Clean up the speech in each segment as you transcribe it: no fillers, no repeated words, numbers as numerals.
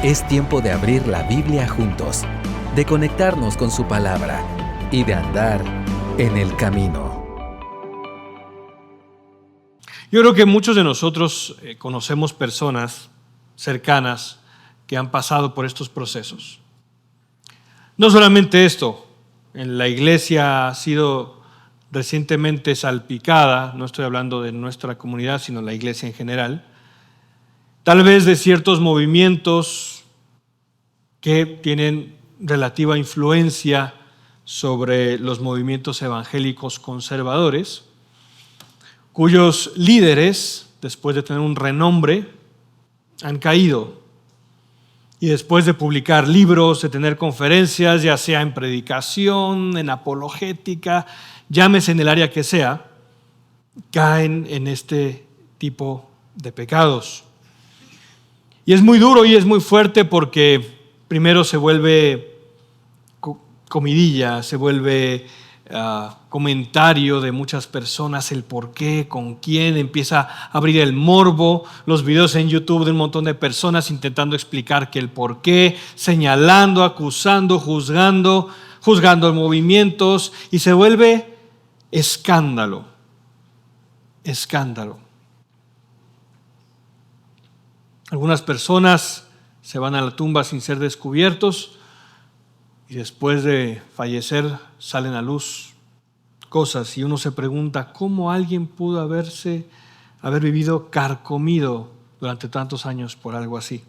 Es tiempo de abrir la Biblia juntos, de conectarnos con su palabra y de andar en el camino. Yo creo que muchos de nosotros conocemos personas cercanas que han pasado por estos procesos. No solamente esto, en la iglesia ha sido recientemente salpicada, no estoy hablando de nuestra comunidad, sino la iglesia en general, tal vez de ciertos movimientos que tienen relativa influencia sobre los movimientos evangélicos conservadores, cuyos líderes, después de tener un renombre, han caído. Y después de publicar libros, de tener conferencias, ya sea en predicación, en apologética, llámese en el área que sea, caen en este tipo de pecados. Y es muy duro y es muy fuerte porque primero se vuelve comidilla, se vuelve comentario de muchas personas, el por qué, con quién, empieza a abrir el morbo, los videos en YouTube de un montón de personas intentando explicar que el por qué, señalando, acusando, juzgando movimientos, y se vuelve escándalo. Algunas personas se van a la tumba sin ser descubiertos y después de fallecer salen a luz cosas y uno se pregunta cómo alguien pudo haber vivido carcomido durante tantos años por algo así.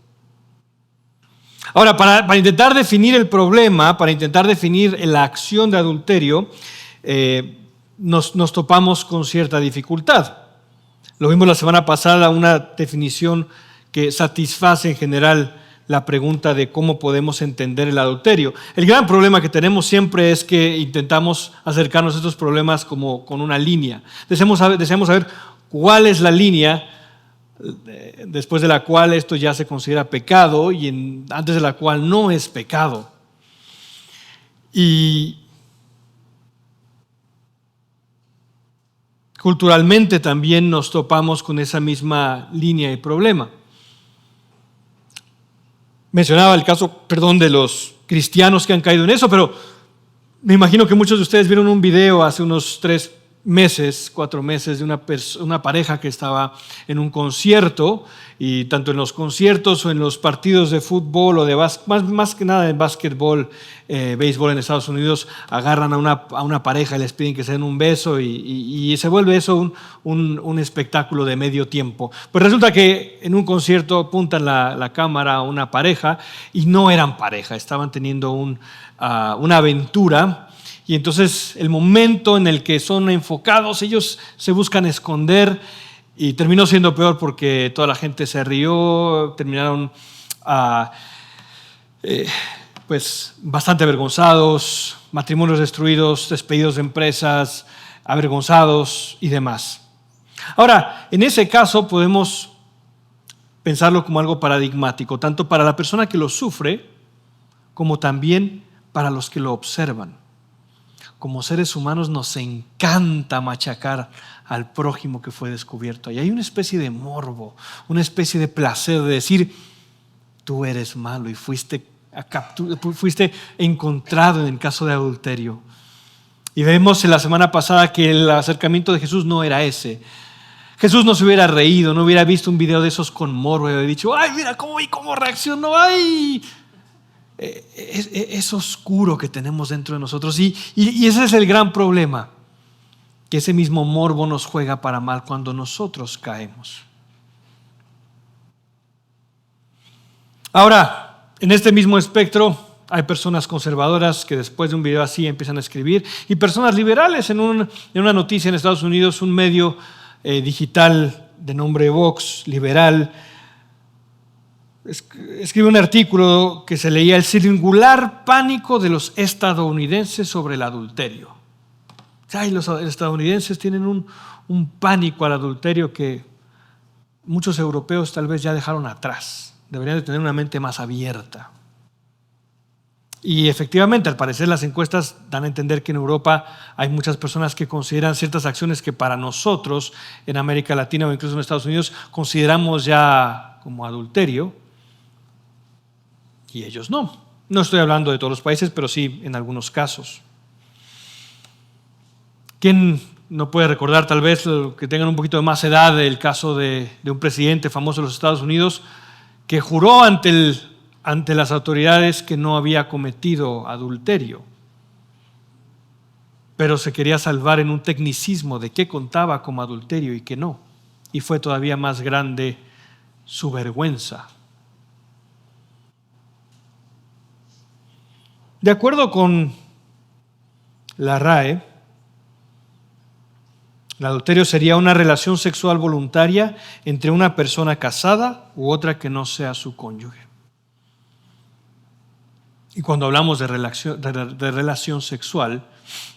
Ahora, para intentar definir el problema, para intentar definir la acción de adulterio, nos topamos con cierta dificultad. Lo vimos la semana pasada, una definición que satisface en general la pregunta de cómo podemos entender el adulterio. El gran problema que tenemos siempre es que intentamos acercarnos a estos problemas como con una línea. Deseamos saber cuál es la línea después de la cual esto ya se considera pecado y antes de la cual no es pecado. Y culturalmente también nos topamos con esa misma línea y problema. Mencionaba el caso, de los cristianos que han caído en eso, pero me imagino que muchos de ustedes vieron un video hace unos 4 meses de una pareja que estaba en un concierto, y tanto en los conciertos o en los partidos de fútbol o de más que nada en básquetbol, béisbol en Estados Unidos, agarran a una pareja y les piden que se den un beso y se vuelve eso un espectáculo de medio tiempo. Pues resulta que en un concierto apuntan la cámara a una pareja y no eran pareja, estaban teniendo una aventura. Y entonces el momento en el que son enfocados, ellos se buscan esconder y terminó siendo peor porque toda la gente se rió, terminaron bastante avergonzados, matrimonios destruidos, despedidos de empresas, avergonzados y demás. Ahora, en ese caso podemos pensarlo como algo paradigmático, tanto para la persona que lo sufre como también para los que lo observan. Como seres humanos nos encanta machacar al prójimo que fue descubierto. Y hay una especie de morbo, una especie de placer de decir, tú eres malo y fuiste encontrado en el caso de adulterio. Y vemos en la semana pasada que el acercamiento de Jesús no era ese. Jesús no se hubiera reído, no hubiera visto un video de esos con morbo y hubiera dicho, ay, mira cómo reaccionó, ay. Es oscuro que tenemos dentro de nosotros y ese es el gran problema, que ese mismo morbo nos juega para mal cuando nosotros caemos. Ahora, en este mismo espectro hay personas conservadoras que después de un video así empiezan a escribir y personas liberales. En una noticia en Estados Unidos, un medio digital de nombre Vox, liberal, escribe un artículo que se leía: el singular pánico de los estadounidenses sobre el adulterio. Y los estadounidenses tienen un pánico al adulterio que muchos europeos tal vez ya dejaron atrás. Deberían de tener una mente más abierta. Y efectivamente, al parecer las encuestas dan a entender que en Europa hay muchas personas que consideran ciertas acciones que para nosotros en América Latina o incluso en Estados Unidos consideramos ya como adulterio. y ellos no. No estoy hablando de todos los países, pero sí en algunos casos. ¿Quién no puede recordar, tal vez, que tengan un poquito de más edad, el caso de un presidente famoso de los Estados Unidos que juró ante las autoridades que no había cometido adulterio, pero se quería salvar en un tecnicismo de qué contaba como adulterio y qué no? Y fue todavía más grande su vergüenza. De acuerdo con la RAE, el adulterio sería una relación sexual voluntaria entre una persona casada u otra que no sea su cónyuge. Y cuando hablamos de relación sexual,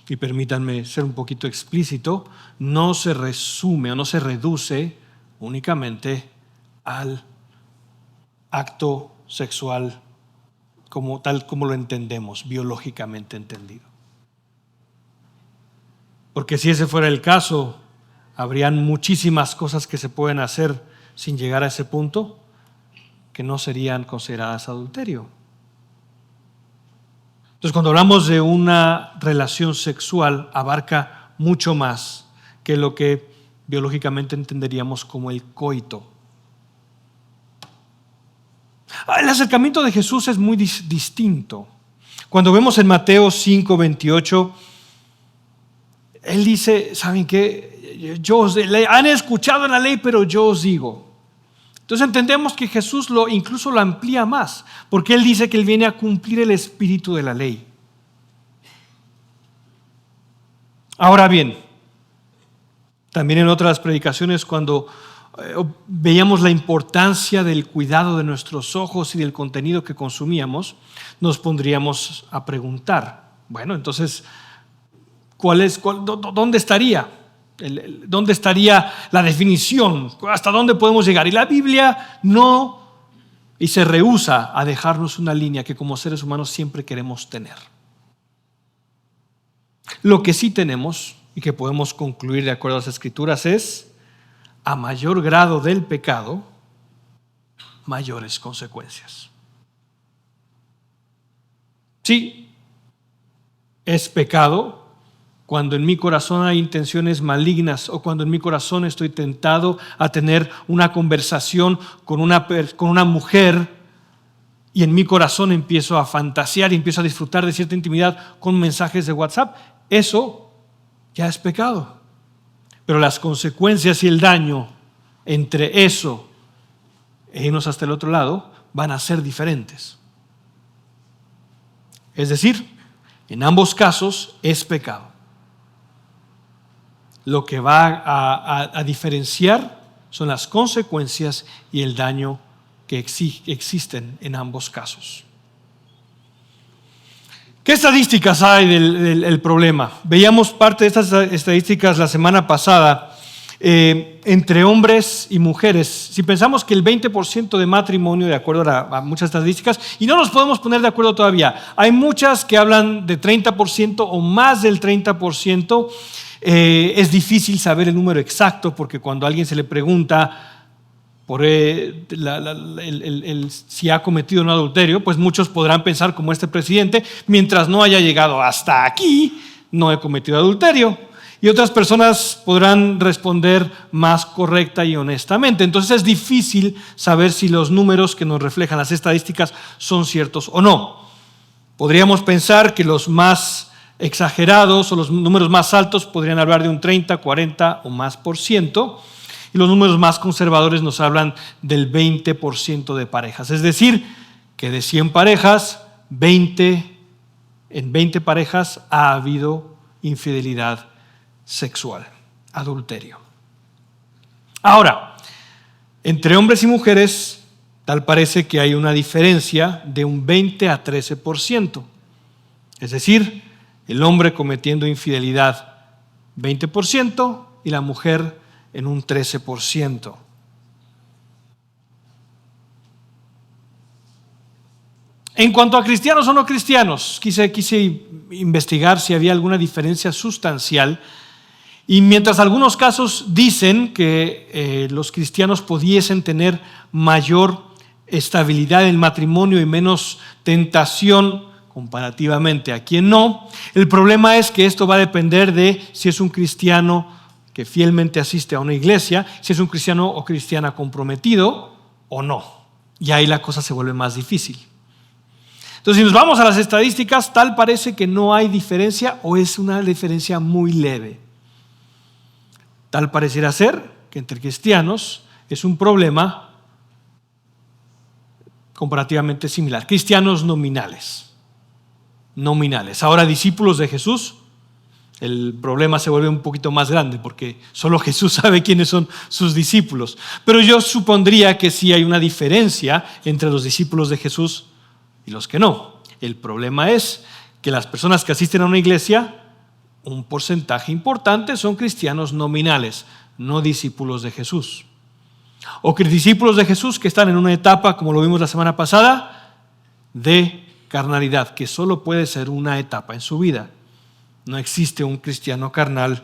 y permítanme ser un poquito explícito, no se resume o no se reduce únicamente al acto sexual tal como lo entendemos, biológicamente entendido. Porque si ese fuera el caso, habrían muchísimas cosas que se pueden hacer sin llegar a ese punto que no serían consideradas adulterio. Entonces, cuando hablamos de una relación sexual, abarca mucho más que lo que biológicamente entenderíamos como el coito. El acercamiento de Jesús es muy distinto. Cuando vemos en Mateo 5:28, Él dice, ¿saben qué? Han escuchado en la ley, pero yo os digo. Entonces entendemos que Jesús incluso lo amplía más, porque Él dice que Él viene a cumplir el espíritu de la ley. Ahora bien, también en otras predicaciones, cuando veíamos la importancia del cuidado de nuestros ojos y del contenido que consumíamos, nos pondríamos a preguntar, bueno, entonces, ¿dónde estaría? ¿Dónde estaría la definición? ¿Hasta dónde podemos llegar? Y la Biblia no, y se rehúsa a dejarnos una línea que como seres humanos siempre queremos tener. Lo que sí tenemos y que podemos concluir de acuerdo a las Escrituras es: a mayor grado del pecado, mayores consecuencias. Sí, es pecado cuando en mi corazón hay intenciones malignas o cuando en mi corazón estoy tentado a tener una conversación con una mujer y en mi corazón empiezo a fantasear y empiezo a disfrutar de cierta intimidad con mensajes de WhatsApp. Eso ya es pecado. Pero las consecuencias y el daño entre eso e irnos hasta el otro lado van a ser diferentes. Es decir, en ambos casos es pecado. Lo que va a diferenciar son las consecuencias y el daño que existen en ambos casos. ¿Qué estadísticas hay del problema? Veíamos parte de estas estadísticas la semana pasada entre hombres y mujeres. Si pensamos que el 20% de matrimonio, de acuerdo a muchas estadísticas, y no nos podemos poner de acuerdo todavía, hay muchas que hablan de 30% o más del 30%. Es difícil saber el número exacto porque cuando a alguien se le pregunta por si ha cometido un adulterio, pues muchos podrán pensar como este presidente: mientras no haya llegado hasta aquí, no he cometido adulterio. Y otras personas podrán responder más correcta y honestamente. Entonces es difícil saber si los números que nos reflejan las estadísticas son ciertos o no. Podríamos pensar que los más exagerados o los números más altos podrían hablar de un 30, 40 o más %. Y los números más conservadores nos hablan del 20% de parejas. Es decir, que de 100 parejas, en 20 parejas ha habido infidelidad sexual, adulterio. Ahora, entre hombres y mujeres, tal parece que hay una diferencia de un 20 a 13%. Es decir, el hombre cometiendo infidelidad 20% y la mujer en un 13%. En cuanto a cristianos o no cristianos, quise investigar si había alguna diferencia sustancial, y mientras algunos casos dicen que los cristianos pudiesen tener mayor estabilidad en el matrimonio y menos tentación comparativamente a quien no. El problema es que esto va a depender de si es un cristiano que fielmente asiste a una iglesia, si es un cristiano o cristiana comprometido o no. Y ahí la cosa se vuelve más difícil. Entonces, si nos vamos a las estadísticas, tal parece que no hay diferencia o es una diferencia muy leve. Tal pareciera ser que entre cristianos es un problema comparativamente similar. Cristianos nominales. Ahora, discípulos de Jesús, el problema se vuelve un poquito más grande porque solo Jesús sabe quiénes son sus discípulos. Pero yo supondría que sí hay una diferencia entre los discípulos de Jesús y los que no. El problema es que las personas que asisten a una iglesia, un porcentaje importante son cristianos nominales, no discípulos de Jesús. O que discípulos de Jesús que están en una etapa, como lo vimos la semana pasada, de carnalidad, que solo puede ser una etapa en su vida. No existe un cristiano carnal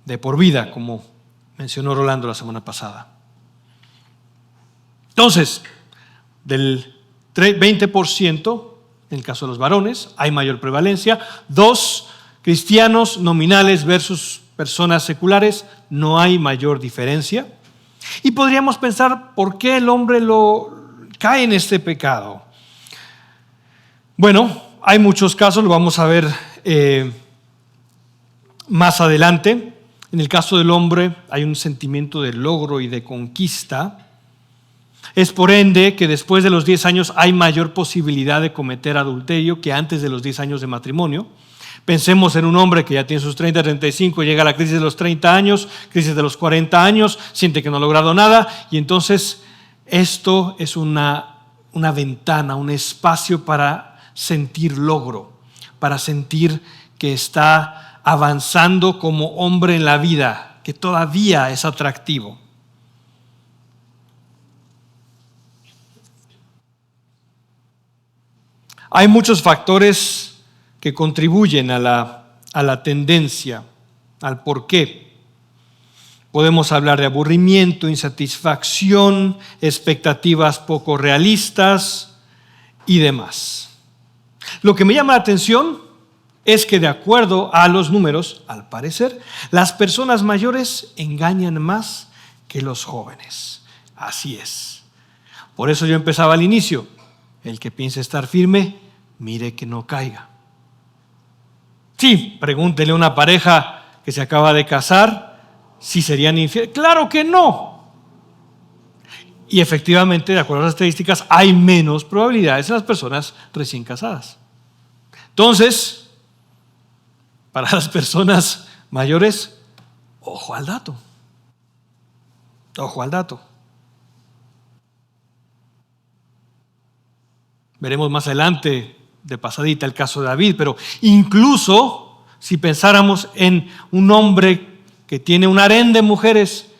de por vida, como mencionó Rolando la semana pasada. Entonces, del 20%, en el caso de los varones, hay mayor prevalencia. 2, cristianos nominales versus personas seculares, no hay mayor diferencia. Y podríamos pensar, ¿por qué el hombre cae en este pecado? Bueno, hay muchos casos, lo vamos a ver más adelante. En el caso del hombre hay un sentimiento de logro y de conquista. Es por ende que después de los 10 años hay mayor posibilidad de cometer adulterio que antes de los 10 años de matrimonio. Pensemos en un hombre que ya tiene sus 30, 35, llega a la crisis de los 30 años, crisis de los 40 años, siente que no ha logrado nada y entonces esto es una ventana, un espacio para sentir logro, para sentir que está avanzando como hombre en la vida, que todavía es atractivo. Hay muchos factores que contribuyen a la tendencia, al porqué. Podemos hablar de aburrimiento, insatisfacción, expectativas poco realistas y demás. Lo que me llama la atención es que de acuerdo a los números, al parecer, las personas mayores engañan más que los jóvenes. Así es. Por eso yo empezaba al inicio. El que piense estar firme, mire que no caiga. Sí, pregúntele a una pareja que se acaba de casar si serían infieles. ¡Claro que no! Y efectivamente, de acuerdo a las estadísticas, hay menos probabilidades en las personas recién casadas. Entonces, para las personas mayores, ojo al dato. Ojo al dato. Veremos más adelante, de pasadita, el caso de David, pero incluso si pensáramos en un hombre que tiene un harén de mujeres,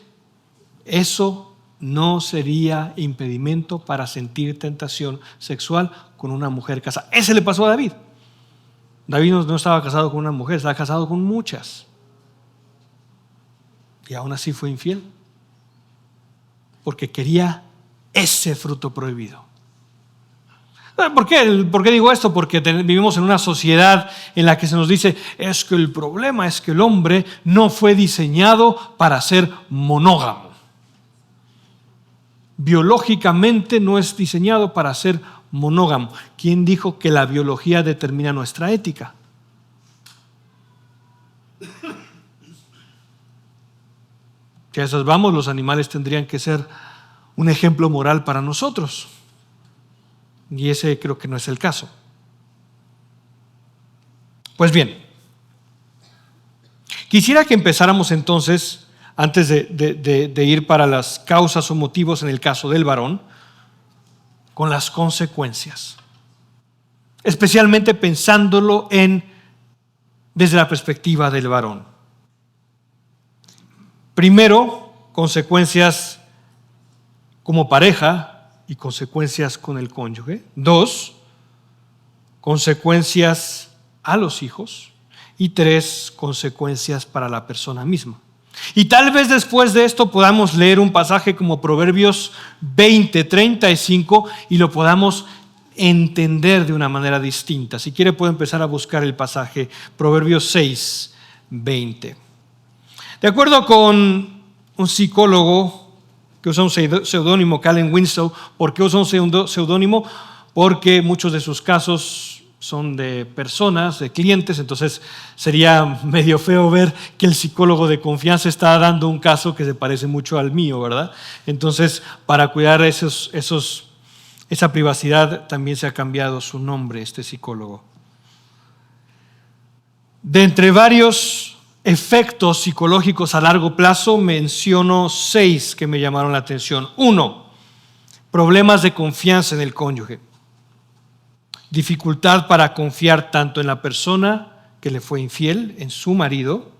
eso no sería impedimento para sentir tentación sexual con una mujer casada. Ese le pasó a David. David no estaba casado con una mujer, estaba casado con muchas. Y aún así fue infiel. Porque quería ese fruto prohibido. ¿Por qué digo esto? Porque vivimos en una sociedad en la que se nos dice es que el problema es que el hombre no fue diseñado para ser monógamo. Biológicamente no es diseñado para ser monógamo. ¿Quién dijo que la biología determina nuestra ética? Si a esas vamos, los animales tendrían que ser un ejemplo moral para nosotros. Y ese creo que no es el caso. Pues bien, quisiera que empezáramos entonces, antes de ir para las causas o motivos en el caso del varón, con las consecuencias. Especialmente pensándolo desde la perspectiva del varón. Primero, consecuencias como pareja y consecuencias con el cónyuge. 2, consecuencias a los hijos. Y 3, consecuencias para la persona misma. Y tal vez después de esto podamos leer un pasaje como Proverbios 20:35 y lo podamos entender de una manera distinta. Si quiere puede empezar a buscar el pasaje, Proverbios 6:20. De acuerdo con un psicólogo que usa un seudónimo, Callen Winslow. ¿Por qué usa un seudónimo? Porque muchos de sus casos son de personas, de clientes, entonces sería medio feo ver que el psicólogo de confianza está dando un caso que se parece mucho al mío, ¿verdad? Entonces, para cuidar esa privacidad, también se ha cambiado su nombre, este psicólogo. De entre varios efectos psicológicos a largo plazo, menciono 6 que me llamaron la atención. 1, problemas de confianza en el cónyuge. Dificultad para confiar tanto en la persona que le fue infiel, en su marido,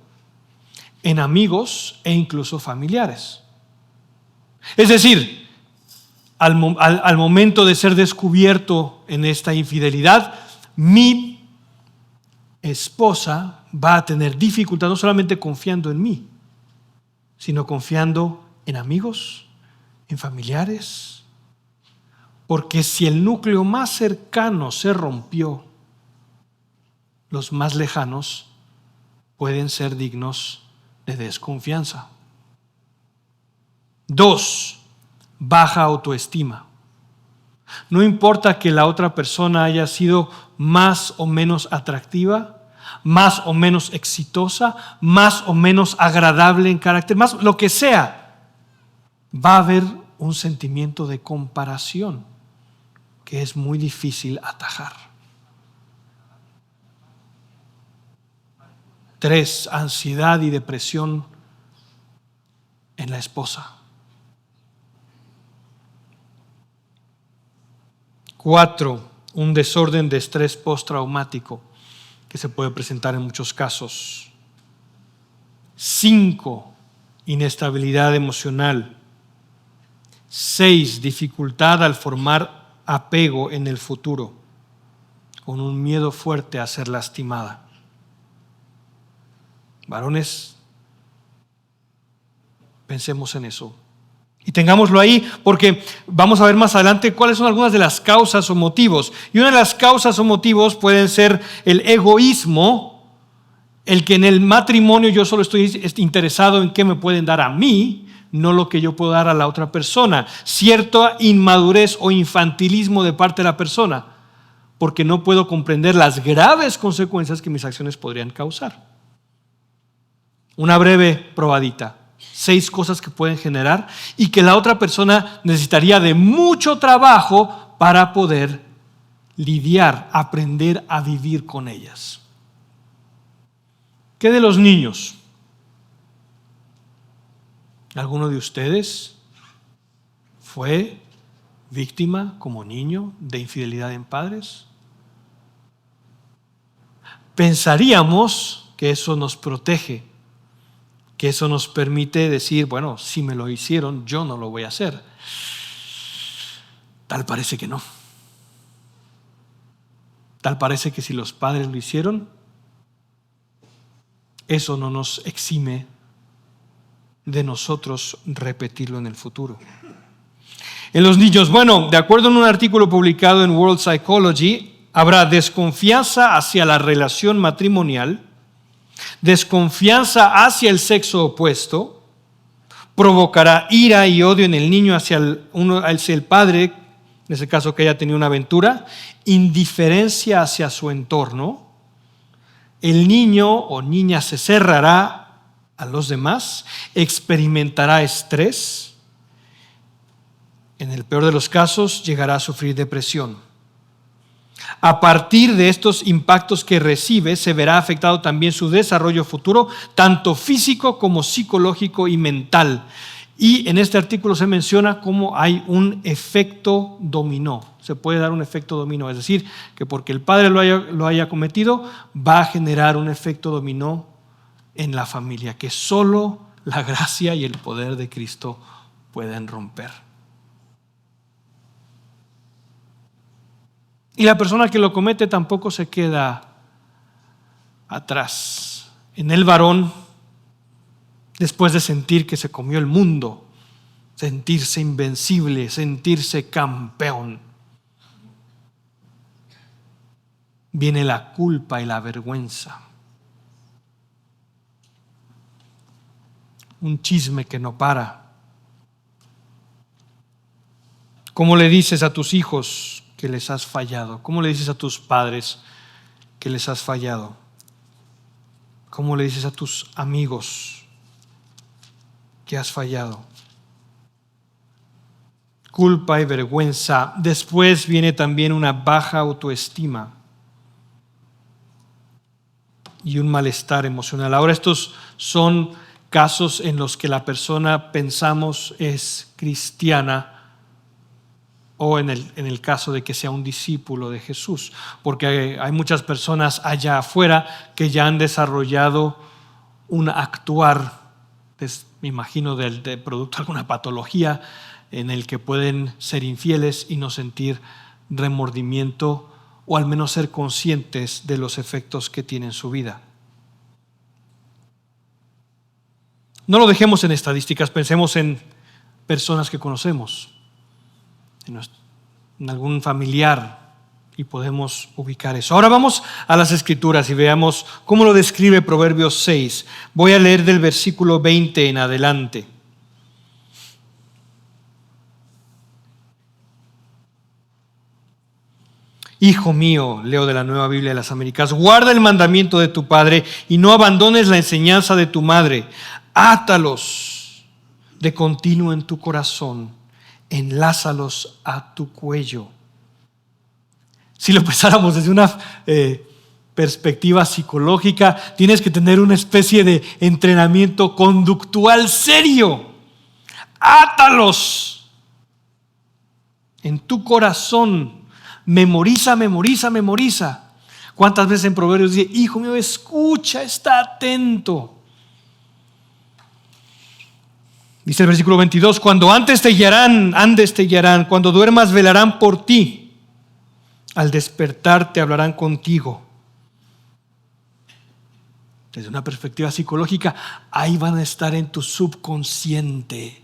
en amigos e incluso familiares. Es decir, al momento de ser descubierto en esta infidelidad, mi esposa va a tener dificultad no solamente confiando en mí, sino confiando en amigos, en familiares. Porque si el núcleo más cercano se rompió, los más lejanos pueden ser dignos de desconfianza. 2, baja autoestima. No importa que la otra persona haya sido más o menos atractiva, más o menos exitosa, más o menos agradable en carácter, más lo que sea, va a haber un sentimiento de comparación que es muy difícil atajar. 3, ansiedad y depresión en la esposa. 4, un desorden de estrés postraumático que se puede presentar en muchos casos. 5, inestabilidad emocional. 6, dificultad al formar apego en el futuro, con un miedo fuerte a ser lastimada. Varones, pensemos en eso y tengámoslo ahí, porque vamos a ver más adelante cuáles son algunas de las causas o motivos. Y una de las causas o motivos pueden ser el egoísmo, el que en el matrimonio yo solo estoy interesado en qué me pueden dar a mí, no lo que yo puedo dar a la otra persona. Cierta inmadurez o infantilismo de parte de la persona, porque no puedo comprender las graves consecuencias que mis acciones podrían causar. Una breve probadita. 6 cosas que pueden generar y que la otra persona necesitaría de mucho trabajo para poder lidiar, aprender a vivir con ellas. ¿Qué de los niños? ¿Alguno de ustedes fue víctima como niño de infidelidad en padres? Pensaríamos que eso nos protege, que eso nos permite decir, bueno, si me lo hicieron, yo no lo voy a hacer. Tal parece que no. Tal parece que si los padres lo hicieron, eso no nos exime de nosotros repetirlo en el futuro. En los niños, bueno, de acuerdo en un artículo publicado en World Psychology, habrá desconfianza hacia la relación matrimonial, desconfianza hacia el sexo opuesto, provocará ira y odio en el niño hacia el padre, en ese caso que haya tenido una aventura, indiferencia hacia su entorno, el niño o niña se cerrará a los demás, experimentará estrés, en el peor de los casos llegará a sufrir depresión. A partir de estos impactos que recibe, se verá afectado también su desarrollo futuro, tanto físico como psicológico y mental. Y en este artículo se menciona cómo hay un efecto dominó. Se puede dar un efecto dominó, es decir, que porque el padre lo haya cometido, va a generar un efecto dominó en la familia, que solo la gracia y el poder de Cristo pueden romper. Y la persona que lo comete tampoco se queda atrás. En el varón después de sentir que se comió el mundo, sentirse invencible, sentirse campeón, viene la culpa y la vergüenza. Un chisme que no para. ¿Cómo le dices a tus hijos que les has fallado? ¿Cómo le dices a tus padres que les has fallado? ¿Cómo le dices a tus amigos que has fallado? Culpa y vergüenza. Después viene también una baja autoestima y un malestar emocional. Ahora, estos son casos en los que la persona pensamos es cristiana, o en el caso de que sea un discípulo de Jesús, porque hay muchas personas allá afuera que ya han desarrollado un actuar, me imagino, de producto de alguna patología, en el que pueden ser infieles y no sentir remordimiento, o al menos ser conscientes de los efectos que tiene en su vida. No lo dejemos en estadísticas, pensemos en personas que conocemos, en algún familiar, y podemos ubicar eso. Ahora vamos a las Escrituras y veamos cómo lo describe Proverbios 6. Voy a leer del versículo 20 en adelante. Hijo mío, leo de la Nueva Biblia de las Américas, guarda el mandamiento de tu padre y no abandones la enseñanza de tu madre. Átalos de continuo en tu corazón, enlázalos a tu cuello. Si lo pensáramos desde una perspectiva psicológica, tienes que tener una especie de entrenamiento conductual serio. Átalos en tu corazón. Memoriza, memoriza, memoriza. ¿Cuántas veces en Proverbios dice, hijo mío, escucha, está atento? Dice el versículo 22, cuando andes te guiarán, cuando duermas velarán por ti, al despertar te hablarán contigo. Desde una perspectiva psicológica, ahí van a estar en tu subconsciente.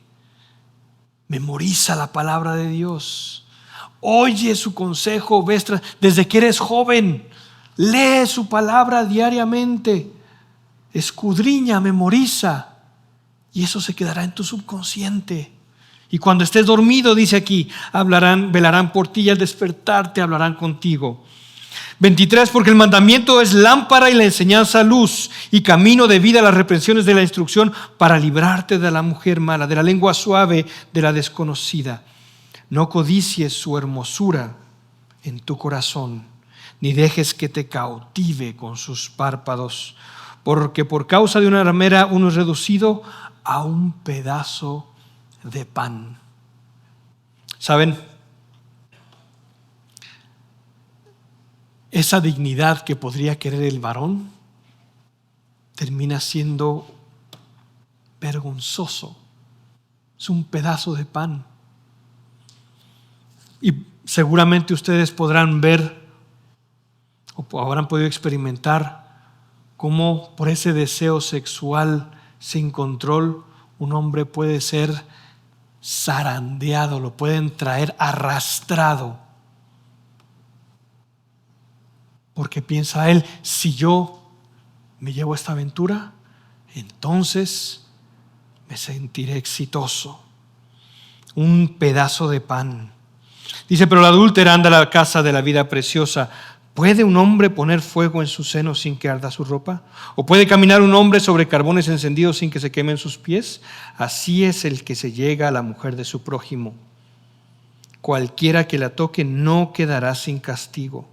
Memoriza la palabra de Dios. Oye su consejo, desde que eres joven, lee su palabra diariamente, escudriña, memoriza, y eso se quedará en tu subconsciente. Y cuando estés dormido, dice aquí, velarán por ti, y al despertar te hablarán contigo. 23, porque el mandamiento es lámpara y la enseñanza luz, y camino de vida las reprensiones de la instrucción, para librarte de la mujer mala, de la lengua suave, de la desconocida. No codicies su hermosura en tu corazón, ni dejes que te cautive con sus párpados, porque por causa de una ramera uno es reducido a un pedazo de pan. ¿Saben? Esa dignidad que podría querer el varón termina siendo vergonzoso. Es un pedazo de pan. Y seguramente ustedes podrán ver o habrán podido experimentar cómo por ese deseo sexual sin control un hombre puede ser zarandeado, lo pueden traer arrastrado. Porque piensa él, si yo me llevo a esta aventura, entonces me sentiré exitoso. Un pedazo de pan. Dice, pero la adúltera anda a la casa de la vida preciosa. ¿Puede un hombre poner fuego en su seno sin que arda su ropa? ¿O puede caminar un hombre sobre carbones encendidos sin que se quemen sus pies? Así es el que se llega a la mujer de su prójimo. Cualquiera que la toque no quedará sin castigo.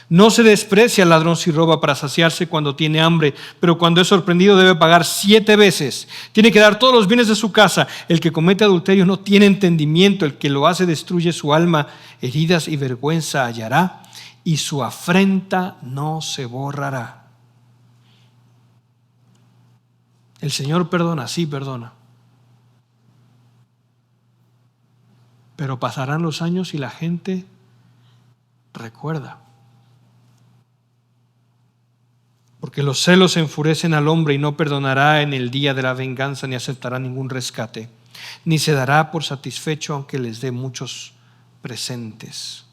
No se desprecia al ladrón si roba para saciarse cuando tiene hambre, pero cuando es sorprendido debe pagar 7 veces. Tiene que dar todos los bienes de su casa. El que comete adulterio no tiene entendimiento, el que lo hace destruye su alma. Heridas y vergüenza hallará, y su afrenta no se borrará. El Señor perdona, sí perdona. Pero pasarán los años y la gente recuerda. porque los celos enfurecen al hombre y no perdonará en el día de la venganza ni aceptará ningún rescate, ni se dará por satisfecho aunque les dé muchos presentes.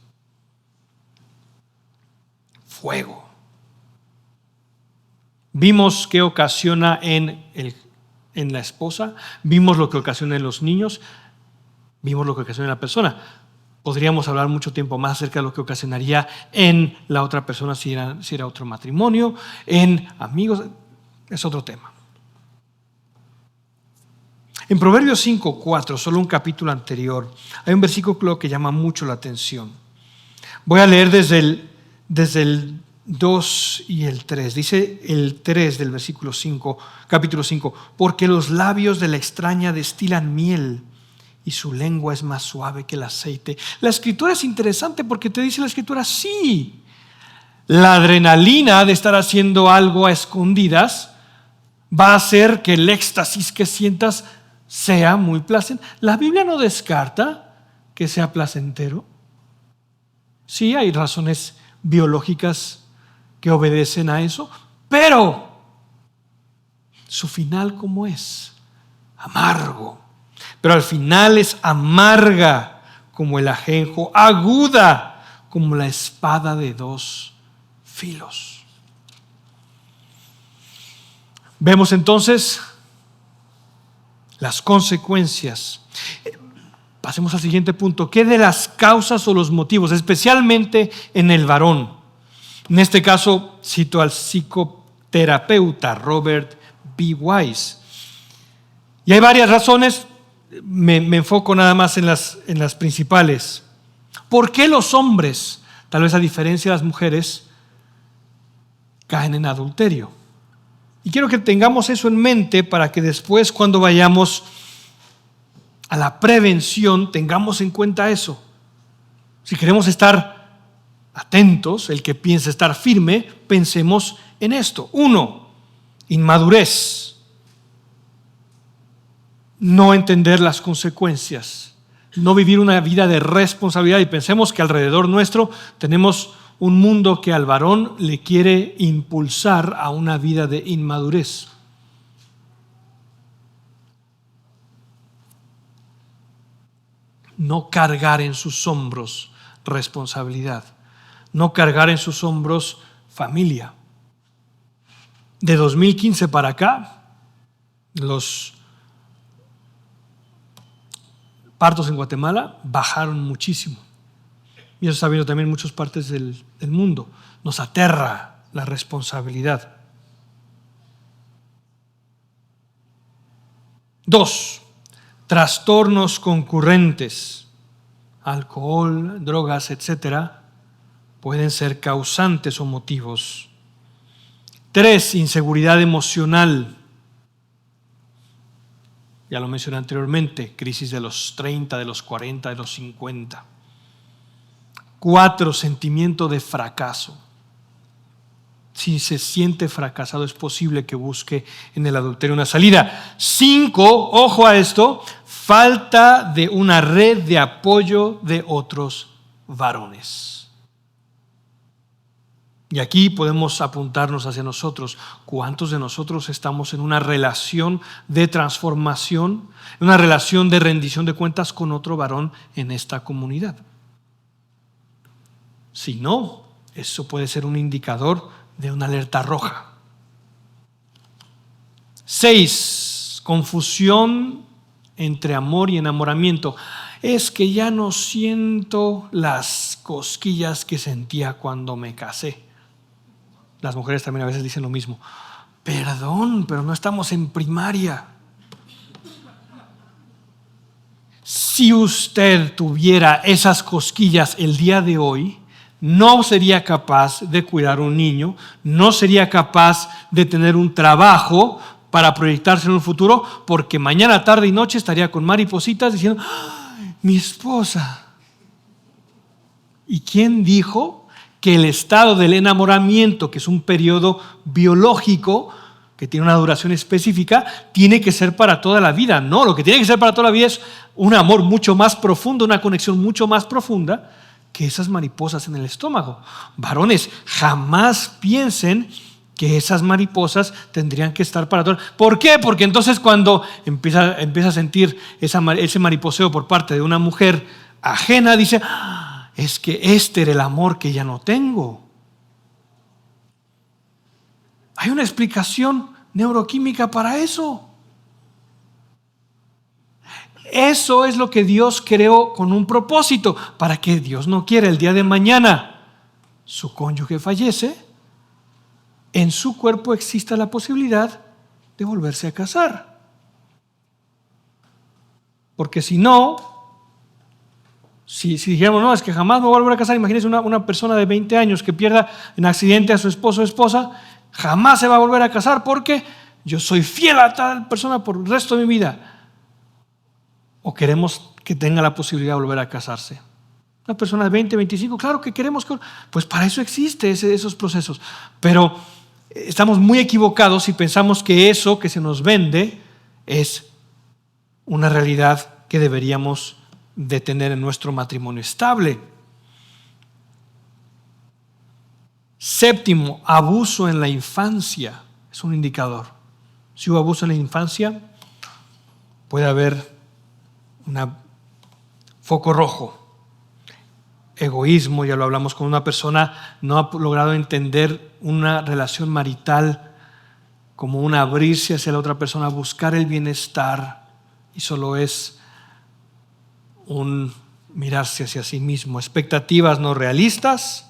Fuego. Vimos qué ocasiona en la esposa, vimos lo que ocasiona en los niños, vimos lo que ocasiona en la persona. Podríamos hablar mucho tiempo más acerca de lo que ocasionaría en la otra persona si era otro matrimonio, en amigos, es otro tema. En Proverbios 5:4, solo un capítulo anterior, hay un versículo que llama mucho la atención. Voy a leer desde el 2 y el 3. Dice el 3 del versículo 5, capítulo 5, porque los labios de la extraña destilan miel y su lengua es más suave que el aceite. La escritura es interesante porque te dice la escritura, sí, la adrenalina de estar haciendo algo a escondidas va a hacer que el éxtasis que sientas sea muy placentero. La Biblia no descarta que sea placentero. Sí, hay razones biológicas que obedecen a eso, pero su final, ¿cómo es? Amargo. Pero al final es amarga como el ajenjo, aguda como la espada de dos filos. Vemos entonces las consecuencias. Pasemos al siguiente punto. ¿Qué de las causas o los motivos, especialmente en el varón? En este caso cito al psicoterapeuta Robert B. Wise. Y hay varias razones, me enfoco nada más en las principales. ¿Por qué los hombres, tal vez a diferencia de las mujeres, caen en adulterio? Y quiero que tengamos eso en mente para que después, cuando vayamos a la prevención, tengamos en cuenta eso. Si queremos estar atentos, el que piense estar firme, pensemos en esto. 1, inmadurez. No entender las consecuencias, no vivir una vida de responsabilidad. Y pensemos que alrededor nuestro tenemos un mundo que al varón le quiere impulsar a una vida de inmadurez. No cargar en sus hombros responsabilidad, no cargar en sus hombros familia. De 2015 para acá, los partos en Guatemala bajaron muchísimo. Y eso está viendo también en muchas partes del mundo. Nos aterra la responsabilidad. 2, trastornos concurrentes, alcohol, drogas, etcétera, pueden ser causantes o motivos. 3, inseguridad emocional. Ya lo mencioné anteriormente, crisis de los 30, de los 40, de los 50. 4, sentimiento de fracaso. Si se siente fracasado, es posible que busque en el adulterio una salida. 5, ojo a esto, falta de una red de apoyo de otros varones. Y aquí podemos apuntarnos hacia nosotros. ¿Cuántos de nosotros estamos en una relación de transformación, en una relación de rendición de cuentas con otro varón en esta comunidad? Si no, eso puede ser un indicador de una alerta roja. 6, confusión entre amor y enamoramiento. Es que ya no siento las cosquillas que sentía cuando me casé. Las mujeres también a veces dicen lo mismo. Perdón, pero no estamos en primaria. Si usted tuviera esas cosquillas el día de hoy, no sería capaz de cuidar a un niño, no sería capaz de tener un trabajo para proyectarse en un futuro, porque mañana, tarde y noche estaría con maripositas diciendo, ¡ay, mi esposa! ¿Y quién dijo que el estado del enamoramiento, que es un periodo biológico, que tiene una duración específica, tiene que ser para toda la vida? No, lo que tiene que ser para toda la vida es un amor mucho más profundo, una conexión mucho más profunda que esas mariposas en el estómago. Varones, jamás piensen que esas mariposas tendrían que estar para adorar. ¿Por qué? Porque entonces cuando empieza a sentir ese mariposeo por parte de una mujer ajena, dice, es que este era el amor que ya no tengo. Hay una explicación neuroquímica para eso. Eso es lo que Dios creó con un propósito, para que Dios no quiera el día de mañana su cónyuge fallece, en su cuerpo exista la posibilidad de volverse a casar. Porque si no, si dijéramos, no, es que jamás me voy a volver a casar, imagínense una persona de 20 años que pierda en accidente a su esposo o esposa, jamás se va a volver a casar porque yo soy fiel a tal persona por el resto de mi vida. ¿O queremos que tenga la posibilidad de volver a casarse? Una persona de 20, 25, claro que queremos, pues para eso existen esos procesos. Pero estamos muy equivocados si pensamos que eso que se nos vende es una realidad que deberíamos de tener en nuestro matrimonio estable. Séptimo, abuso en la infancia es un indicador. Si hubo abuso en la infancia, puede haber un foco rojo. Egoísmo, ya lo hablamos, con una persona no ha logrado entender una relación marital como un abrirse hacia la otra persona, buscar el bienestar, y solo es un mirarse hacia sí mismo. Expectativas no realistas,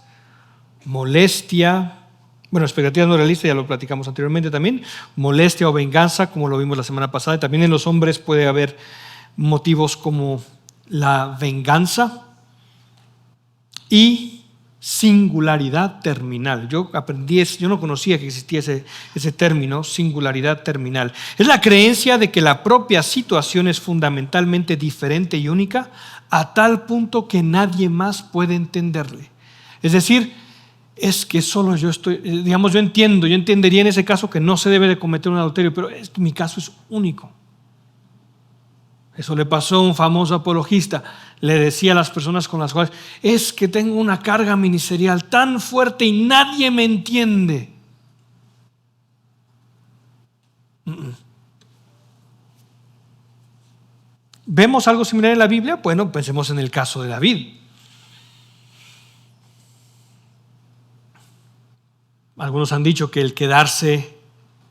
molestia, expectativas no realistas, ya lo platicamos anteriormente también, molestia o venganza, como lo vimos la semana pasada, y también en los hombres puede haber motivos como la venganza y singularidad terminal. Yo no conocía que existía ese término, singularidad terminal. Es la creencia de que la propia situación es fundamentalmente diferente y única a tal punto que nadie más puede entenderle. Es decir, es que solo yo yo entendería en ese caso que no se debe de cometer un adulterio, pero mi caso es único. Eso le pasó a un famoso apologista. Le decía a las personas con las cuales, es que tengo una carga ministerial tan fuerte y nadie me entiende. ¿Vemos algo similar en la Biblia? Bueno, pensemos en el caso de David. Algunos han dicho que el quedarse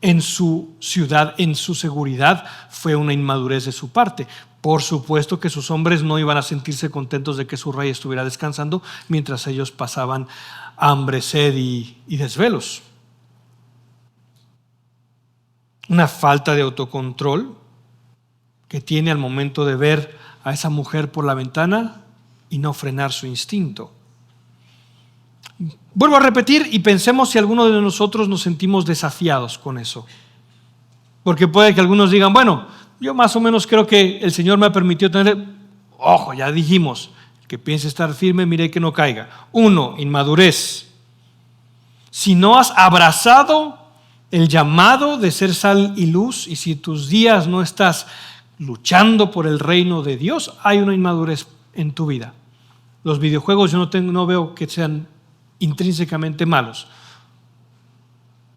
en su ciudad, en su seguridad, fue una inmadurez de su parte. Por supuesto que sus hombres no iban a sentirse contentos de que su rey estuviera descansando mientras ellos pasaban hambre, sed y desvelos. Una falta de autocontrol que tiene al momento de ver a esa mujer por la ventana y no frenar su instinto. Vuelvo a repetir y pensemos si alguno de nosotros nos sentimos desafiados con eso. Porque puede que algunos digan, bueno, yo más o menos creo que el Señor me ha permitido tener, ojo, ya dijimos, el que piense estar firme, mire que no caiga. 1, inmadurez. Si no has abrazado el llamado de ser sal y luz, y si tus días no estás luchando por el reino de Dios, hay una inmadurez en tu vida. Los videojuegos yo no veo que sean intrínsecamente malos,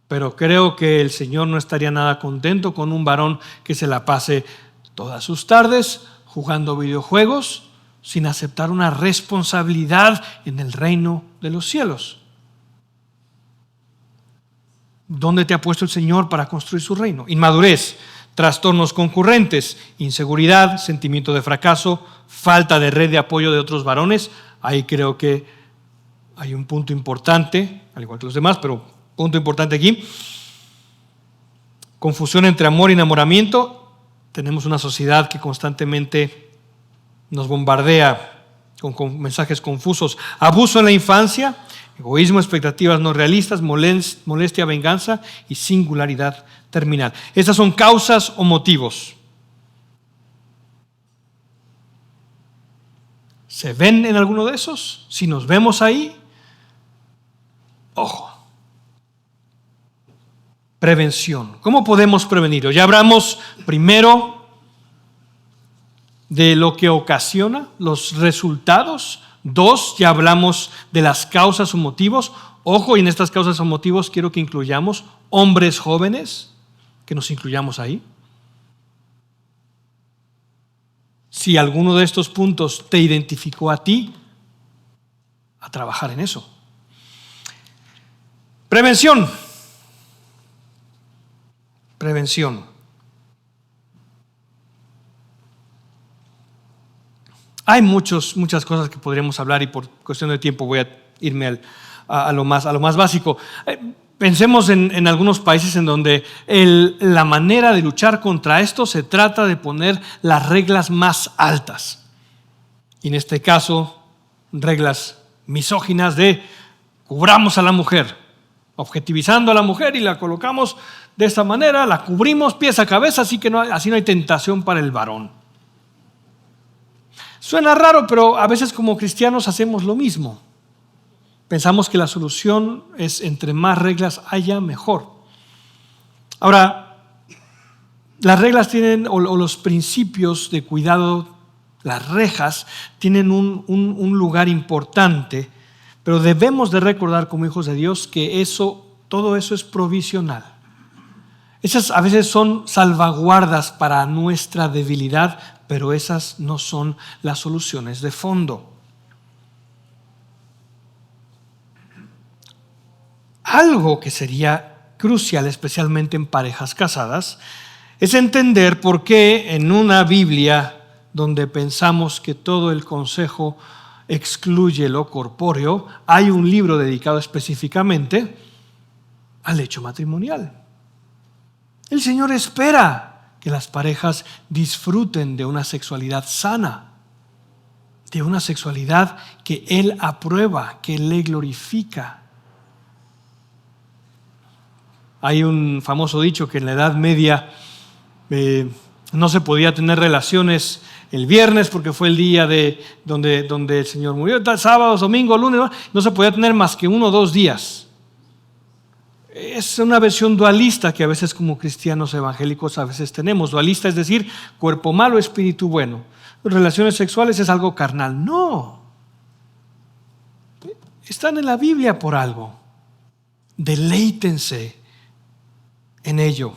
pero creo que el Señor no estaría nada contento con un varón que se la pase todas sus tardes jugando videojuegos sin aceptar una responsabilidad en el reino de los cielos. ¿Dónde te ha puesto el Señor para construir su reino? Inmadurez, trastornos concurrentes, inseguridad, sentimiento de fracaso, falta de red de apoyo de otros varones. Ahí creo que hay un punto importante, al igual que los demás, pero punto importante aquí. Confusión entre amor y enamoramiento. Tenemos una sociedad que constantemente nos bombardea con mensajes confusos. Abuso en la infancia, egoísmo, expectativas no realistas, molestia, venganza y singularidad terminal. Estas son causas o motivos. ¿Se ven en alguno de esos? Si nos vemos ahí, ojo. Prevención. ¿Cómo podemos prevenirlo? Ya hablamos primero de lo que ocasiona los resultados. 2, ya hablamos de las causas o motivos. Ojo, y en estas causas o motivos quiero que incluyamos hombres jóvenes, que nos incluyamos ahí. Si alguno de estos puntos te identificó a ti, a trabajar en eso. Prevención. Prevención. Hay muchas cosas que podríamos hablar y por cuestión de tiempo voy a irme a lo más básico. Pensemos en algunos países en donde la manera de luchar contra esto se trata de poner las reglas más altas. Y en este caso, reglas misóginas de cubramos a la mujer, objetivizando a la mujer y la colocamos de esta manera, la cubrimos pies a cabeza, así no hay tentación para el varón. Suena raro, pero a veces como cristianos hacemos lo mismo. Pensamos que la solución es entre más reglas haya, mejor. Ahora, las reglas tienen, o los principios de cuidado, las rejas, tienen un lugar importante, pero debemos de recordar como hijos de Dios que todo eso es provisional. Esas a veces son salvaguardas para nuestra debilidad, pero esas no son las soluciones de fondo. Algo que sería crucial, especialmente en parejas casadas, es entender por qué en una Biblia donde pensamos que todo el consejo excluye lo corpóreo, hay un libro dedicado específicamente al hecho matrimonial. El Señor espera que las parejas disfruten de una sexualidad sana, de una sexualidad que Él aprueba, que Él le glorifica. Hay un famoso dicho que en la Edad Media no se podía tener relaciones el viernes porque fue el día donde el Señor murió. Sábado, domingo, lunes, no se podía tener más que 1 o 2 días. Es una versión dualista que a veces como cristianos evangélicos a veces tenemos. Dualista es decir, cuerpo malo, espíritu bueno. Relaciones sexuales es algo carnal. No. Están en la Biblia por algo. Deleítense en ello.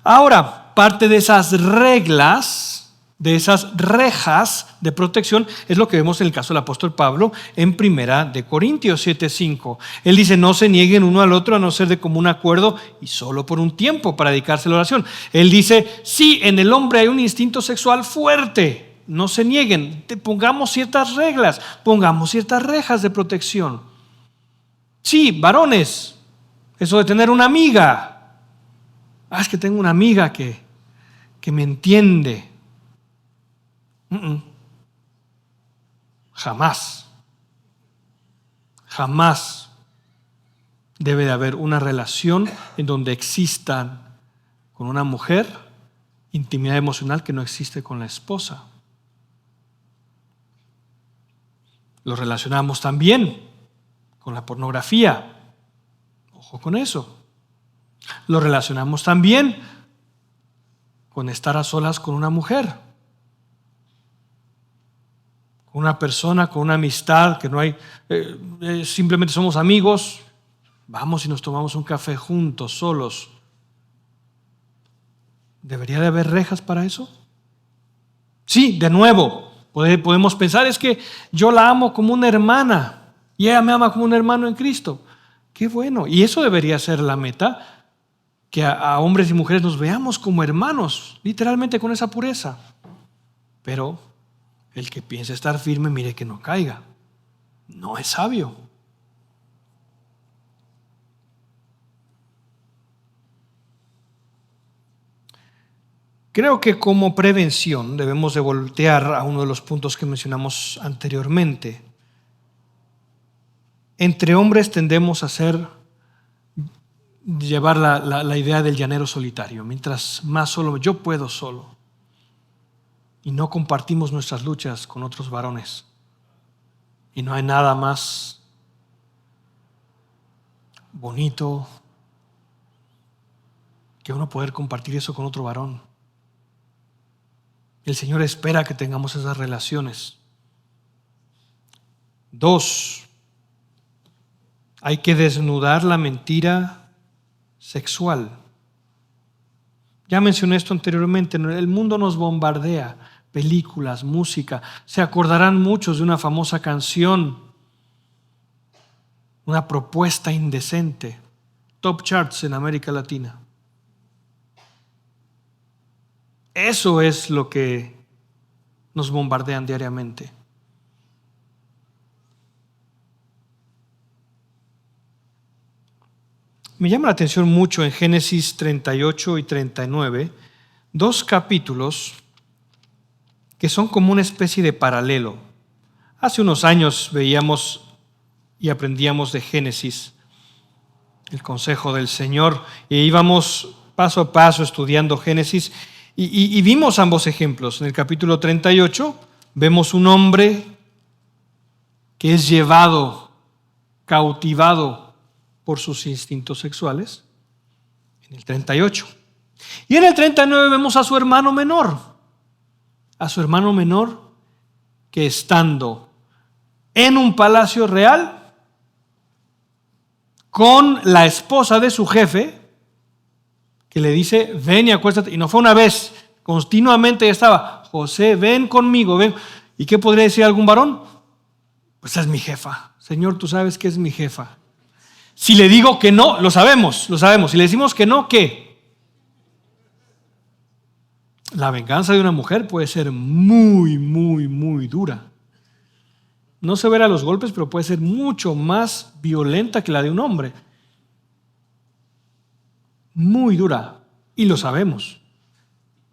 Ahora, parte de esas reglas, de esas rejas de protección, es lo que vemos en el caso del apóstol Pablo en 1 Corintios 7:5. Él dice: no se nieguen uno al otro a no ser de común acuerdo y solo por un tiempo para dedicarse a la oración. Él dice: sí, en el hombre hay un instinto sexual fuerte, no se nieguen, pongamos ciertas reglas, pongamos ciertas rejas de protección. Sí, varones, eso de tener una amiga. Es que tengo una amiga que me entiende. Jamás debe de haber una relación en donde existan con una mujer intimidad emocional que no existe con la esposa. Lo relacionamos también con la pornografía. Ojo con eso. Lo relacionamos también con estar a solas con una mujer, con una persona, con una amistad, que no hay, simplemente somos amigos, vamos y nos tomamos un café juntos, solos. ¿Debería de haber rejas para eso? Sí, de nuevo, podemos pensar, es que yo la amo como una hermana y ella me ama como un hermano en Cristo. Qué bueno, y eso debería ser la meta, que a hombres y mujeres nos veamos como hermanos, literalmente con esa pureza. Pero el que piensa estar firme, mire que no caiga. No es sabio. Creo que como prevención debemos de voltear a uno de los puntos que mencionamos anteriormente. Entre hombres tendemos a llevar la idea del llanero solitario. Mientras más solo, yo puedo solo. Y no compartimos nuestras luchas con otros varones. Y no hay nada más bonito que uno poder compartir eso con otro varón. El Señor espera que tengamos esas relaciones. 2, Hay que desnudar la mentira sexual. Ya mencioné esto anteriormente, el mundo nos bombardea, películas, música. Se acordarán muchos de una famosa canción, una propuesta indecente, top charts en América Latina. Eso es lo que nos bombardean diariamente. Me llama la atención mucho en Génesis 38 y 39, dos capítulos que son como una especie de paralelo. Hace unos años veíamos y aprendíamos de Génesis, el consejo del Señor, e íbamos paso a paso estudiando Génesis y vimos ambos ejemplos. En el capítulo 38 vemos un hombre que es llevado, cautivado por sus instintos sexuales, en el 38. Y en el 39 vemos a su hermano menor, que estando en un palacio real con la esposa de su jefe, que le dice, ven y acuéstate. Y no fue una vez, continuamente estaba, José, ven conmigo, ven. ¿Y qué podría decir algún varón? Pues es mi jefa. Señor, tú sabes que es mi jefa. Si le digo que no, lo sabemos. Si le decimos que no, ¿qué? La venganza de una mujer puede ser muy, muy, muy dura. No se verá los golpes, pero puede ser mucho más violenta que la de un hombre. Muy dura. Y lo sabemos.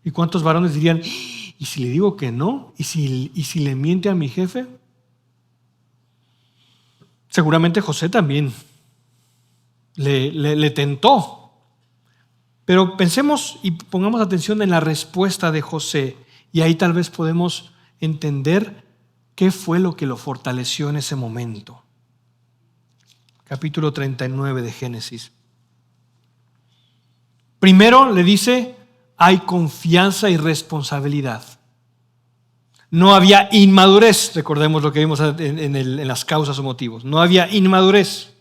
¿Y cuántos varones dirían, ¿y si le digo que no? ¿Y si le miente a mi jefe? Seguramente José también le tentó. Pero pensemos y pongamos atención en la respuesta de José, y ahí tal vez podemos entender qué fue lo que lo fortaleció en ese momento. Capítulo 39 de Génesis. Primero le dice, hay confianza y responsabilidad. No había inmadurez, recordemos lo que vimos en las causas o motivos. No había inmadurez.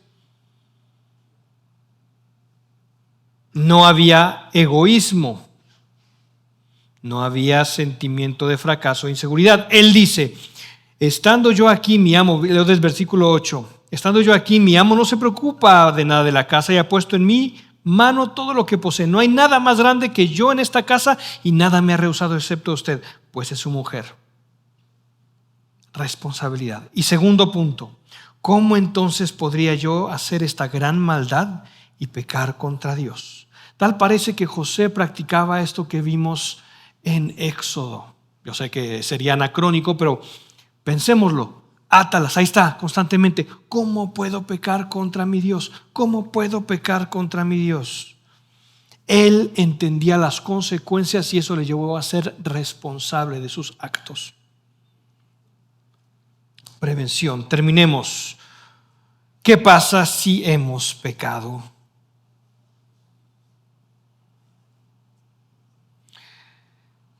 No había egoísmo. No había sentimiento de fracaso e inseguridad. Él dice, estando yo aquí, mi amo, leo del versículo 8, estando yo aquí, mi amo no se preocupa de nada de la casa y ha puesto en mi mano todo lo que posee. No hay nada más grande que yo en esta casa y nada me ha rehusado excepto usted, pues es su mujer. Responsabilidad. Y segundo punto, ¿cómo entonces podría yo hacer esta gran maldad y pecar contra Dios? Tal parece que José practicaba esto que vimos en Éxodo. Yo sé que sería anacrónico, pero pensémoslo. Átalas, ahí está, constantemente. ¿Cómo puedo pecar contra mi Dios? ¿Cómo puedo pecar contra mi Dios? Él entendía las consecuencias y eso le llevó a ser responsable de sus actos. Prevención. Terminemos. ¿Qué pasa si hemos pecado?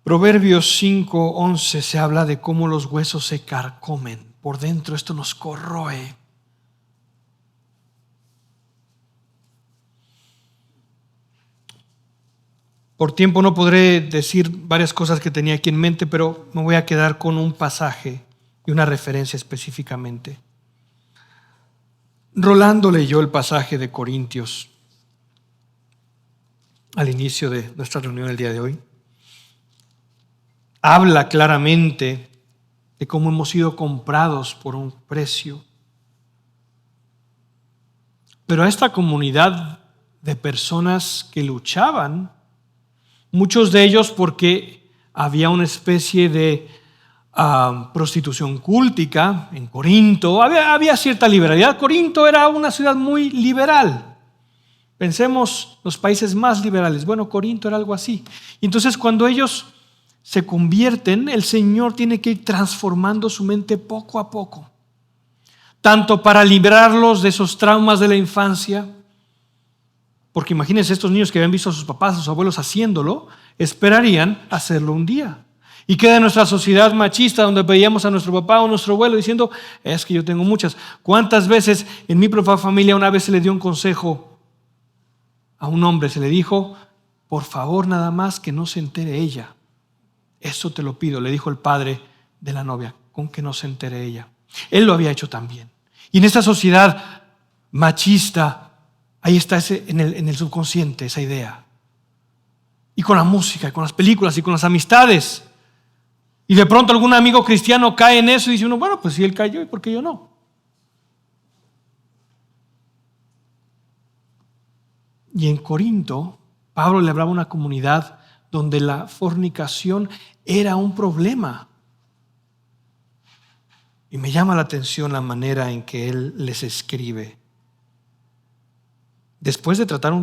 Proverbios 5:11 se habla de cómo los huesos se carcomen. Por dentro esto nos corroe. Por tiempo no podré decir varias cosas que tenía aquí en mente, pero me voy a quedar con un pasaje y una referencia específicamente. Rolando leyó el pasaje de Corintios al inicio de nuestra reunión el día de hoy. Habla claramente de cómo hemos sido comprados por un precio. Pero a esta comunidad de personas que luchaban, muchos de ellos porque había una especie de prostitución cúltica en Corinto, había cierta liberalidad. Corinto era una ciudad muy liberal. Pensemos los países más liberales. Bueno, Corinto era algo así. Y entonces cuando ellos se convierten, el Señor tiene que ir transformando su mente poco a poco, tanto para librarlos de esos traumas de la infancia, porque imagínense estos niños que habían visto a sus papás, a sus abuelos haciéndolo, esperarían hacerlo un día. Y queda nuestra sociedad machista donde veíamos a nuestro papá o nuestro abuelo diciendo, es que yo tengo muchas. ¿Cuántas veces en mi propia familia una vez se le dio un consejo a un hombre? Se le dijo, por favor nada más que no se entere ella. Eso te lo pido, le dijo el padre de la novia, con que no se entere ella. Él lo había hecho también. Y en esta sociedad machista, ahí está en el subconsciente esa idea. Y con la música, y con las películas, y con las amistades. Y de pronto algún amigo cristiano cae en eso y dice uno, bueno, pues si él cayó, ¿y por qué yo no? Y en Corinto, Pablo le hablaba a una comunidad donde la fornicación era un problema. Y me llama la atención la manera en que él les escribe. Después de tratar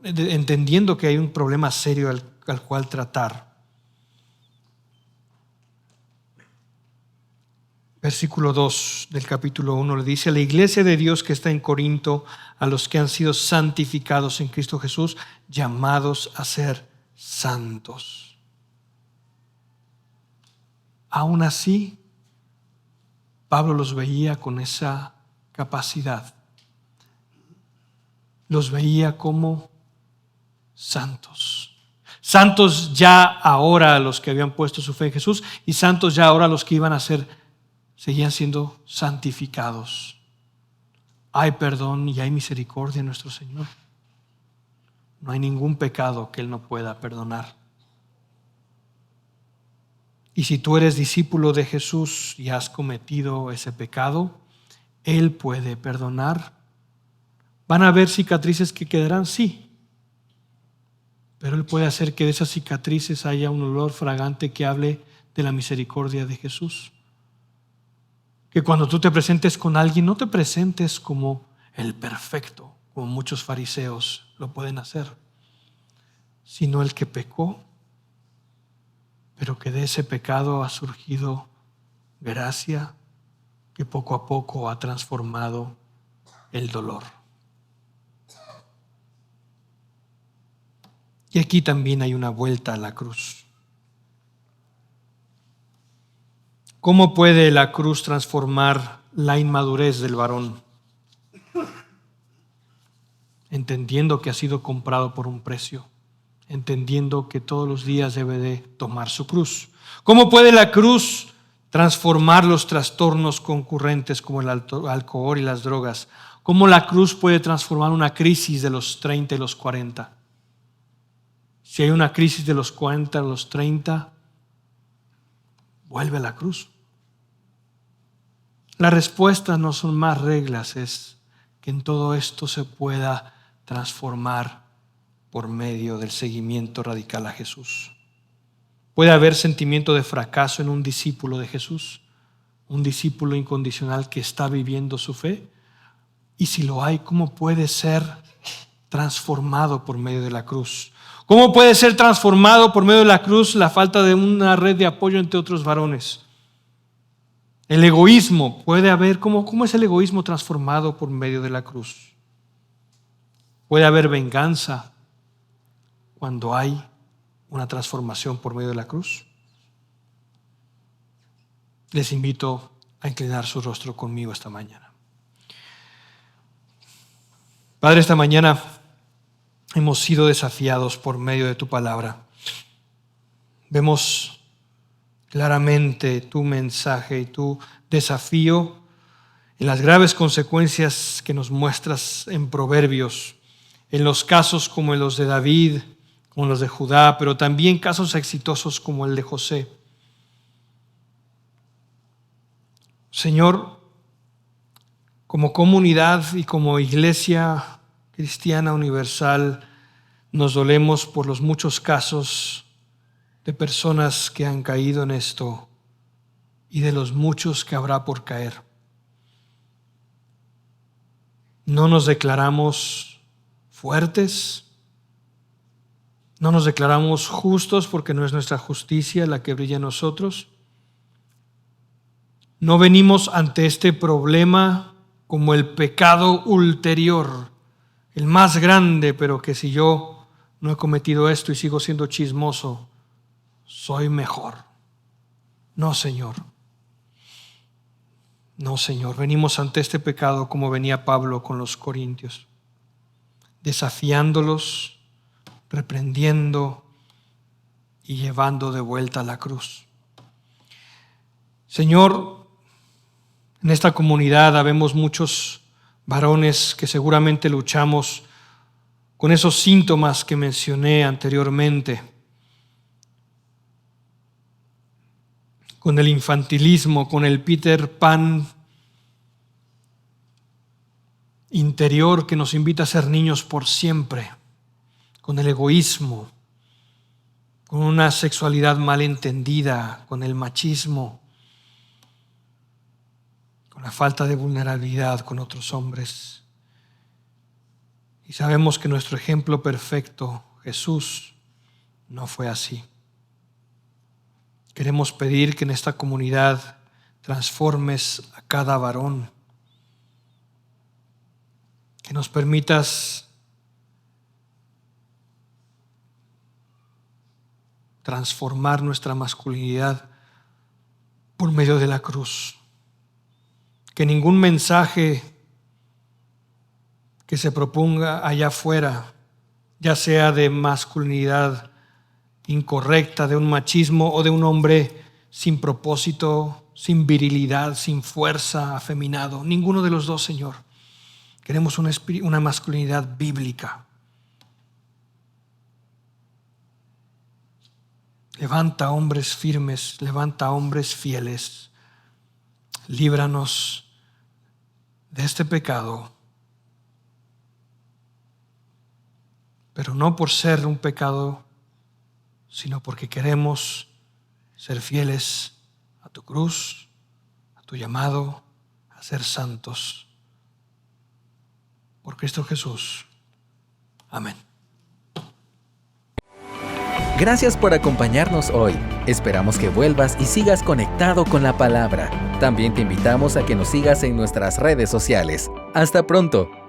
entendiendo que hay un problema serio al cual tratar. Versículo 2 del capítulo 1 le dice: a la iglesia de Dios que está en Corinto, a los que han sido santificados en Cristo Jesús, llamados a ser santos. Aún así, Pablo los veía con esa capacidad. Los veía como santos. Santos ya ahora los que habían puesto su fe en Jesús, y santos ya ahora los que iban a ser seguían siendo santificados. Hay perdón y hay misericordia en nuestro Señor. No hay ningún pecado que Él no pueda perdonar. Y si tú eres discípulo de Jesús y has cometido ese pecado, Él puede perdonar. ¿Van a haber cicatrices que quedarán? Sí. Pero Él puede hacer que de esas cicatrices haya un olor fragante que hable de la misericordia de Jesús. Que cuando tú te presentes con alguien, no te presentes como el perfecto, como muchos fariseos lo pueden hacer, sino el que pecó, pero que de ese pecado ha surgido gracia que poco a poco ha transformado el dolor. Y aquí también hay una vuelta a la cruz. ¿Cómo puede la cruz transformar la inmadurez del varón? Entendiendo que ha sido comprado por un precio, entendiendo que todos los días debe de tomar su cruz. ¿Cómo puede la cruz transformar los trastornos concurrentes como el alcohol y las drogas? ¿Cómo la cruz puede transformar una crisis de los 30 y los 40? Si hay una crisis de los 40 a los 30, vuelve a la cruz. La respuesta no son más reglas, es que en todo esto se pueda transformar por medio del seguimiento radical a Jesús. Puede haber sentimiento de fracaso en un discípulo de Jesús, un discípulo incondicional que está viviendo su fe. Y si lo hay, ¿cómo puede ser transformado por medio de la cruz? ¿Cómo puede ser transformado por medio de la cruz la falta de una red de apoyo entre otros varones? El egoísmo, puede haber, ¿cómo es el egoísmo transformado por medio de la cruz? Puede haber venganza cuando hay una transformación por medio de la cruz. Les invito a inclinar su rostro conmigo esta mañana. Padre, esta mañana hemos sido desafiados por medio de tu palabra. Vemos claramente tu mensaje y tu desafío en las graves consecuencias que nos muestras en Proverbios, en los casos como los de David, como los de Judá, pero también casos exitosos como el de José. Señor, como comunidad y como iglesia cristiana universal, nos dolemos por los muchos casos de personas que han caído en esto y de los muchos que habrá por caer. No nos declaramos fuertes, no nos declaramos justos porque no es nuestra justicia la que brilla en nosotros. No venimos ante este problema como el pecado ulterior, el más grande, pero que si yo no he cometido esto y sigo siendo chismoso, soy mejor. No, Señor. No, Señor. Venimos ante este pecado como venía Pablo con los corintios, desafiándolos, reprendiendo y llevando de vuelta a la cruz. Señor, en esta comunidad habemos muchos varones que seguramente luchamos con esos síntomas que mencioné anteriormente, con el infantilismo, con el Peter Pan interior que nos invita a ser niños por siempre, con el egoísmo, con una sexualidad mal entendida, con el machismo, con la falta de vulnerabilidad con otros hombres. Y sabemos que nuestro ejemplo perfecto, Jesús, no fue así. Queremos pedir que en esta comunidad transformes a cada varón, que nos permitas transformar nuestra masculinidad por medio de la cruz. Que ningún mensaje que se proponga allá afuera, ya sea de masculinidad incorrecta, de un machismo o de un hombre sin propósito, sin virilidad, sin fuerza, afeminado, ninguno de los dos, Señor. Queremos una masculinidad bíblica. Levanta hombres firmes, levanta hombres fieles. Líbranos de este pecado, pero no por ser un pecado, sino porque queremos ser fieles a tu cruz, a tu llamado, a ser santos. Por Cristo Jesús. Amén. Gracias por acompañarnos hoy. Esperamos que vuelvas y sigas conectado con la palabra. También te invitamos a que nos sigas en nuestras redes sociales. Hasta pronto.